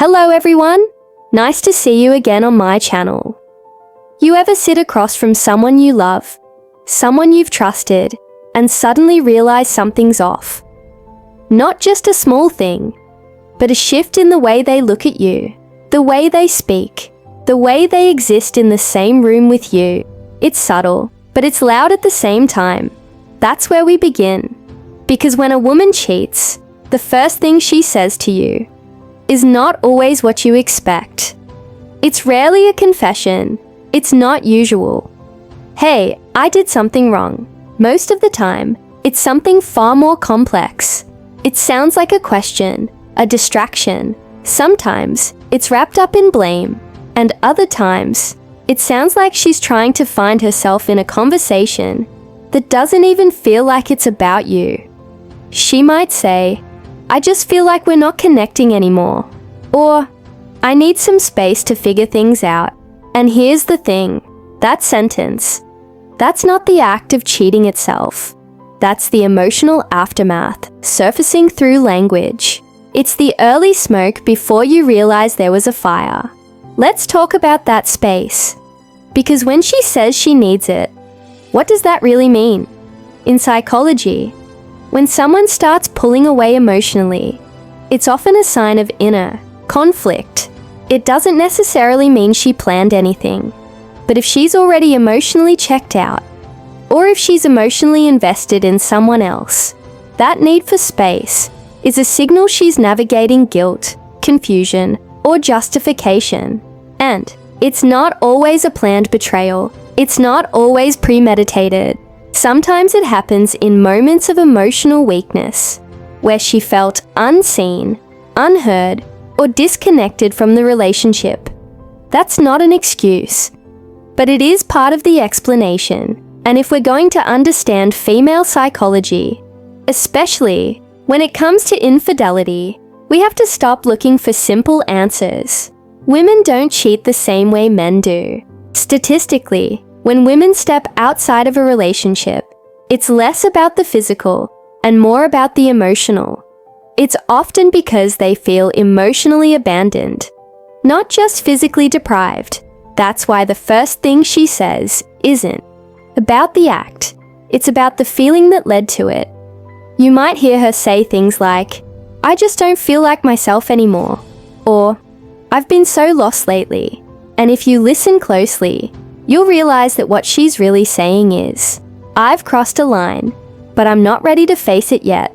Hello everyone! Nice to see you again on my channel. You ever sit across from someone you love, someone you've trusted, and suddenly realize something's off? Not just a small thing, but a shift in the way they look at you, the way they speak, the way they exist in the same room with you. It's subtle, but it's loud at the same time. That's where we begin. Because when a woman cheats, the first thing she says to you is not always what you expect. It's rarely a confession. It's not usual. Hey, I did something wrong. Most of the time, it's something far more complex. It sounds like a question, a distraction. Sometimes, it's wrapped up in blame. And other times, it sounds like she's trying to find herself in a conversation that doesn't even feel like it's about you. She might say, "I just feel like we're not connecting anymore." Or, "I need some space to figure things out." And here's the thing, that sentence, that's not the act of cheating itself. That's the emotional aftermath surfacing through language. It's the early smoke before you realize there was a fire. Let's talk about that space. Because when she says she needs it, what does that really mean? In psychology, when someone starts pulling away emotionally, it's often a sign of inner conflict. It doesn't necessarily mean she planned anything, but if she's already emotionally checked out, or if she's emotionally invested in someone else, that need for space is a signal she's navigating guilt, confusion, or justification. And it's not always a planned betrayal. It's not always premeditated. Sometimes it happens in moments of emotional weakness, where she felt unseen, unheard, or disconnected from the relationship. That's not an excuse, but it is part of the explanation. And if we're going to understand female psychology, especially when it comes to infidelity, we have to stop looking for simple answers. Women don't cheat the same way men do. Statistically, when women step outside of a relationship, it's less about the physical and more about the emotional. It's often because they feel emotionally abandoned, not just physically deprived. That's why the first thing she says isn't about the act. It's about the feeling that led to it. You might hear her say things like, "I just don't feel like myself anymore," or "I've been so lost lately." And if you listen closely, you'll realize that what she's really saying is, "I've crossed a line, but I'm not ready to face it yet."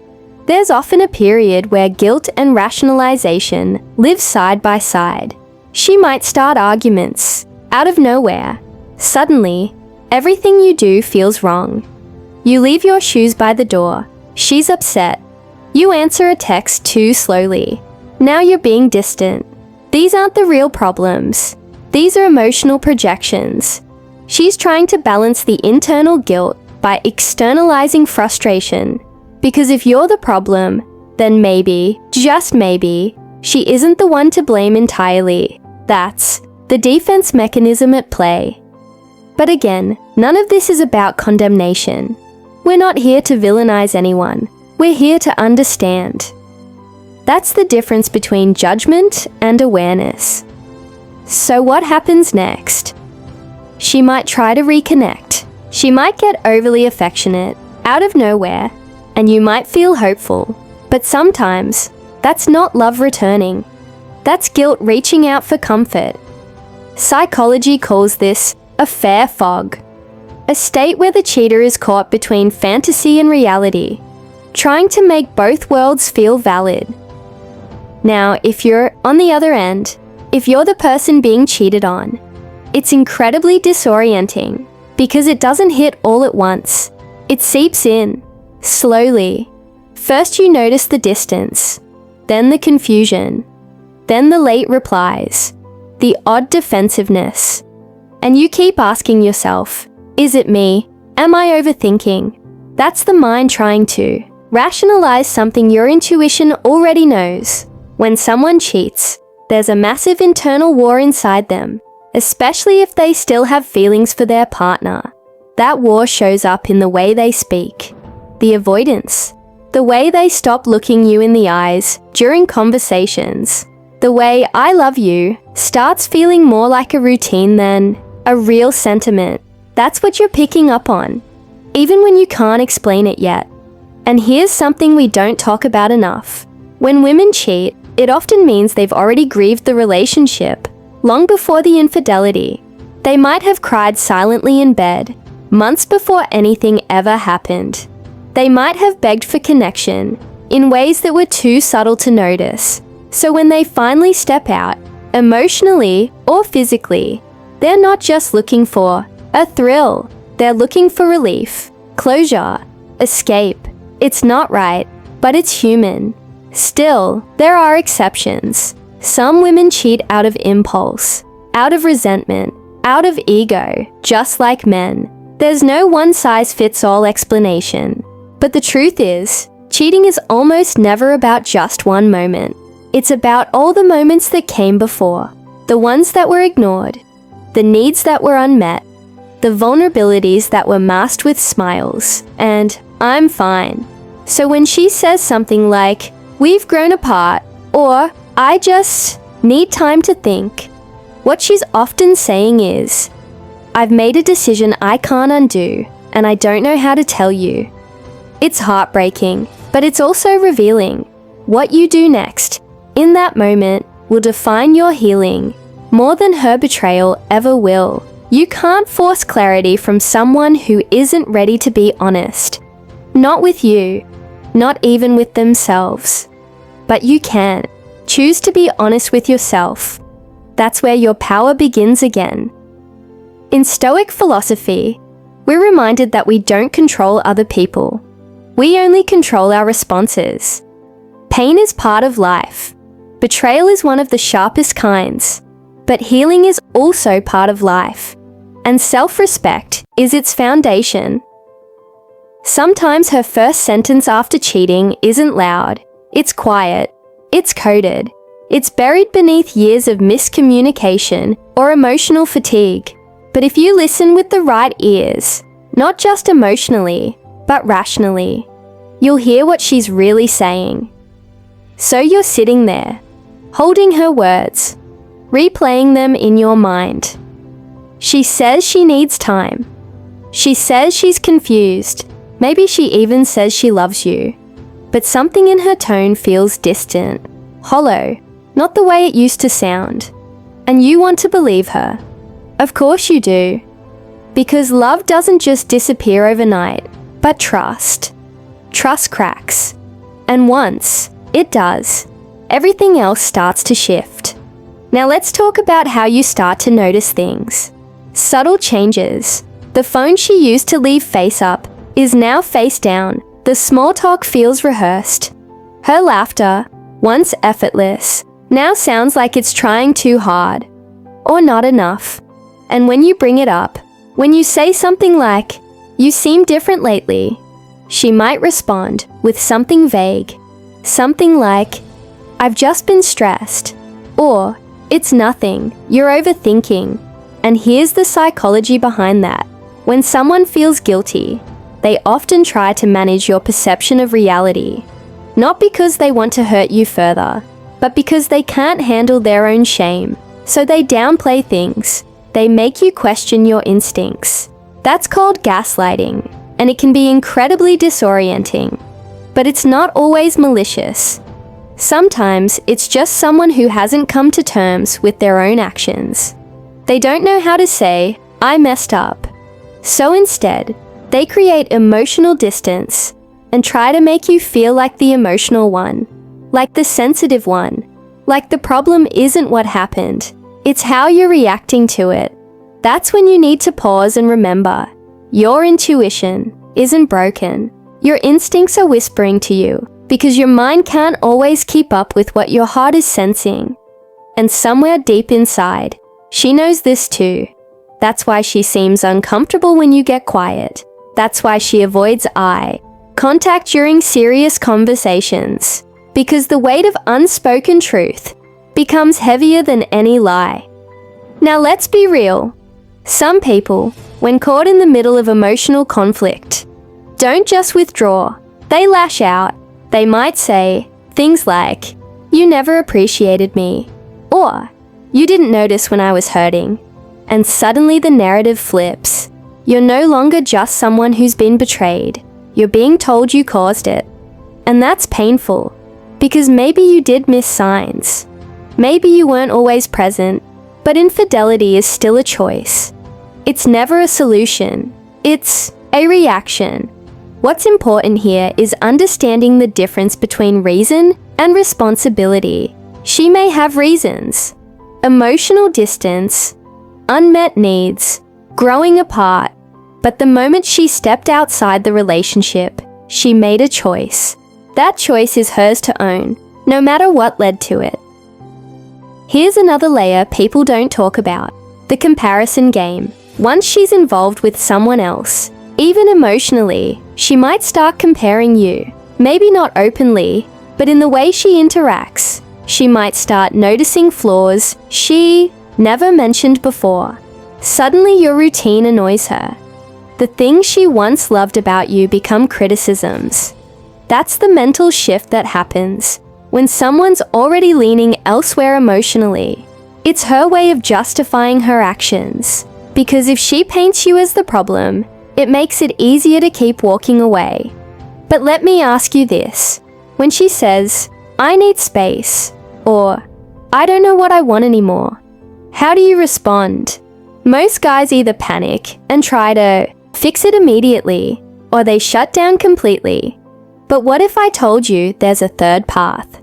There's often a period where guilt and rationalization live side by side. She might start arguments out of nowhere. Suddenly, everything you do feels wrong. You leave your shoes by the door. She's upset. You answer a text too slowly. Now you're being distant. These aren't the real problems. These are emotional projections. She's trying to balance the internal guilt by externalizing frustration. Because if you're the problem, then maybe, just maybe, she isn't the one to blame entirely. That's the defense mechanism at play. But again, none of this is about condemnation. We're not here to villainize anyone. We're here to understand. That's the difference between judgment and awareness. So what happens next? She might try to reconnect. She might get overly affectionate, out of nowhere, and you might feel hopeful. But sometimes, that's not love returning. That's guilt reaching out for comfort. Psychology calls this a fair fog, a state where the cheater is caught between fantasy and reality, trying to make both worlds feel valid. Now, if you're on the other end, if you're the person being cheated on, it's incredibly disorienting because it doesn't hit all at once. It seeps in, slowly. First you notice the distance, then the confusion, then the late replies, the odd defensiveness. And you keep asking yourself, is it me? Am I overthinking? That's the mind trying to rationalize something your intuition already knows. When someone cheats, there's a massive internal war inside them, especially if they still have feelings for their partner. That war shows up in the way they speak, the avoidance, the way they stop looking you in the eyes during conversations, The way "I love you" starts feeling more like a routine than a real sentiment. That's what you're picking up on, even when you can't explain it yet. And here's something we don't talk about enough. When women cheat, it often means they've already grieved the relationship long before the infidelity. They might have cried silently in bed, months before anything ever happened. They might have begged for connection in ways that were too subtle to notice. So when they finally step out, emotionally or physically, they're not just looking for a thrill. They're looking for relief, closure, escape. It's not right, but it's human. Still, there are exceptions. Some women cheat out of impulse, out of resentment, out of ego, just like men. There's no one-size-fits-all explanation. But the truth is, cheating is almost never about just one moment. It's about all the moments that came before, the ones that were ignored, the needs that were unmet, the vulnerabilities that were masked with smiles, and "I'm fine." So when she says something like, "We've grown apart," or "I just need time to think," what she's often saying is, "I've made a decision I can't undo, and I don't know how to tell you." It's heartbreaking, but it's also revealing. What you do next, in that moment, will define your healing more than her betrayal ever will. You can't force clarity from someone who isn't ready to be honest. Not with you, not even with themselves. But you can. Choose to be honest with yourself. That's where your power begins again. In Stoic philosophy, we're reminded that we don't control other people. We only control our responses. Pain is part of life. Betrayal is one of the sharpest kinds. But healing is also part of life. And self-respect is its foundation. Sometimes her first sentence after cheating isn't loud. It's quiet. It's coded. It's buried beneath years of miscommunication or emotional fatigue. But if you listen with the right ears, not just emotionally, but rationally, you'll hear what she's really saying. So you're sitting there, holding her words, replaying them in your mind. She says she needs time. She says she's confused. Maybe she even says she loves you. But something in her tone feels distant, hollow, not the way it used to sound. And you want to believe her. Of course you do. Because love doesn't just disappear overnight, but trust. Trust cracks. And once it does, everything else starts to shift. Now let's talk about how you start to notice things. Subtle changes. The phone she used to leave face up is now face down. The small talk feels rehearsed. Her laughter, once effortless, now sounds like it's trying too hard, or not enough. And when you bring it up, when you say something like, "You seem different lately," she might respond with something vague. Something like, "I've just been stressed," or "It's nothing, you're overthinking." And here's the psychology behind that. When someone feels guilty, they often try to manage your perception of reality. Not because they want to hurt you further, but because they can't handle their own shame. So they downplay things. They make you question your instincts. That's called gaslighting, and it can be incredibly disorienting. But it's not always malicious. Sometimes it's just someone who hasn't come to terms with their own actions. They don't know how to say, "I messed up." So instead, they create emotional distance and try to make you feel like the emotional one, like the sensitive one, like the problem isn't what happened, it's how you're reacting to it. That's when you need to pause and remember, your intuition isn't broken. Your instincts are whispering to you because your mind can't always keep up with what your heart is sensing. And somewhere deep inside, she knows this too. That's why she seems uncomfortable when you get quiet. That's why she avoids eye contact during serious conversations. Because the weight of unspoken truth becomes heavier than any lie. Now let's be real. Some people, when caught in the middle of emotional conflict, don't just withdraw. They lash out. They might say things like, "You never appreciated me," or "You didn't notice when I was hurting." And suddenly the narrative flips. You're no longer just someone who's been betrayed. You're being told you caused it. And that's painful, because maybe you did miss signs. Maybe you weren't always present, but infidelity is still a choice. It's never a solution. It's a reaction. What's important here is understanding the difference between reason and responsibility. She may have reasons: emotional distance, unmet needs, growing apart, but the moment she stepped outside the relationship, she made a choice. That choice is hers to own, no matter what led to it. Here's another layer people don't talk about: the comparison game. Once she's involved with someone else, even emotionally, she might start comparing you. Maybe not openly, but in the way she interacts. She might start noticing flaws she never mentioned before. Suddenly your routine annoys her. The things she once loved about you become criticisms. That's the mental shift that happens when someone's already leaning elsewhere emotionally. It's her way of justifying her actions, because if she paints you as the problem, it makes it easier to keep walking away. But let me ask you this: when she says, "I need space," or "I don't know what I want anymore," how do you respond? Most guys either panic and try to fix it immediately, or they shut down completely. But what if I told you there's a third path?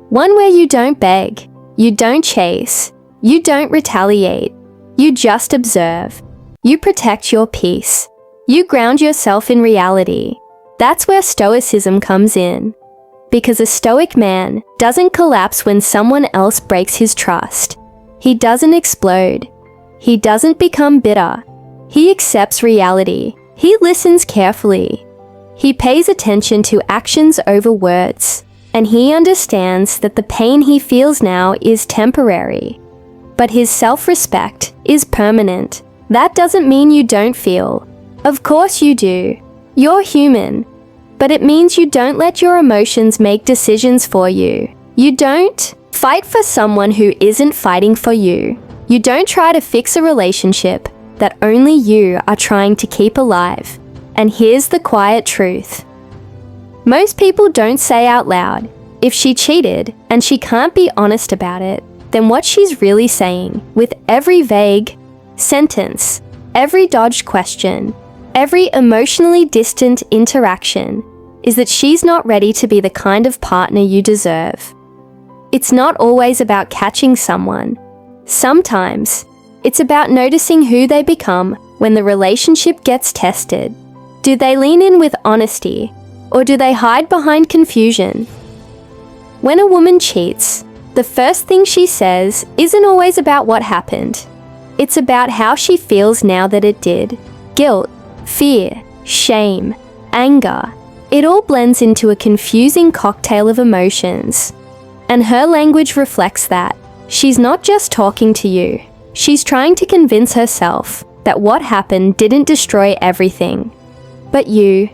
One where you don't beg, you don't chase, you don't retaliate, you just observe. You protect your peace. You ground yourself in reality. That's where stoicism comes in. Because a stoic man doesn't collapse when someone else breaks his trust. He doesn't explode. He doesn't become bitter. He accepts reality. He listens carefully. He pays attention to actions over words. And he understands that the pain he feels now is temporary. But his self-respect is permanent. That doesn't mean you don't feel. Of course you do. You're human. But it means you don't let your emotions make decisions for you. You don't fight for someone who isn't fighting for you. You don't try to fix a relationship that only you are trying to keep alive. And here's the quiet truth. Most people don't say out loud, if she cheated and she can't be honest about it, then what she's really saying, with every vague sentence, every dodged question, every emotionally distant interaction, is that she's not ready to be the kind of partner you deserve. It's not always about catching someone. Sometimes, it's about noticing who they become when the relationship gets tested. Do they lean in with honesty, or do they hide behind confusion? When a woman cheats, the first thing she says isn't always about what happened. It's about how she feels now that it did. Guilt, fear, shame, anger. It all blends into a confusing cocktail of emotions. And her language reflects that. She's not just talking to you. She's trying to convince herself that what happened didn't destroy everything. But you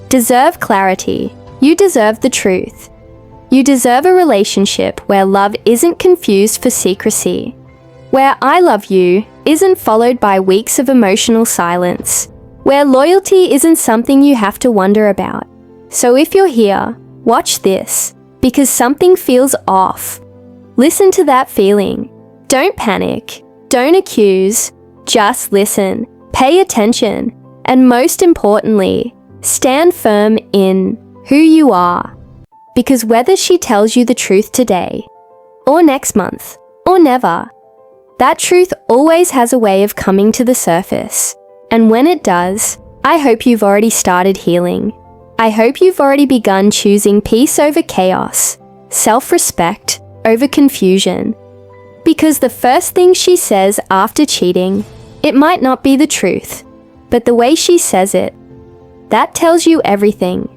deserve clarity. You deserve the truth. You deserve a relationship where love isn't confused for secrecy. Where "I love you" isn't followed by weeks of emotional silence. Where loyalty isn't something you have to wonder about. So if you're here, watch this, because something feels off. Listen to that feeling. Don't panic. Don't accuse. Just listen. Pay attention. And most importantly, stand firm in who you are. Because whether she tells you the truth today, or next month, or never, that truth always has a way of coming to the surface. And when it does, I hope you've already started healing. I hope you've already begun choosing peace over chaos, self-respect over confusion. Because the first thing she says after cheating, it might not be the truth, but the way she says it, that tells you everything.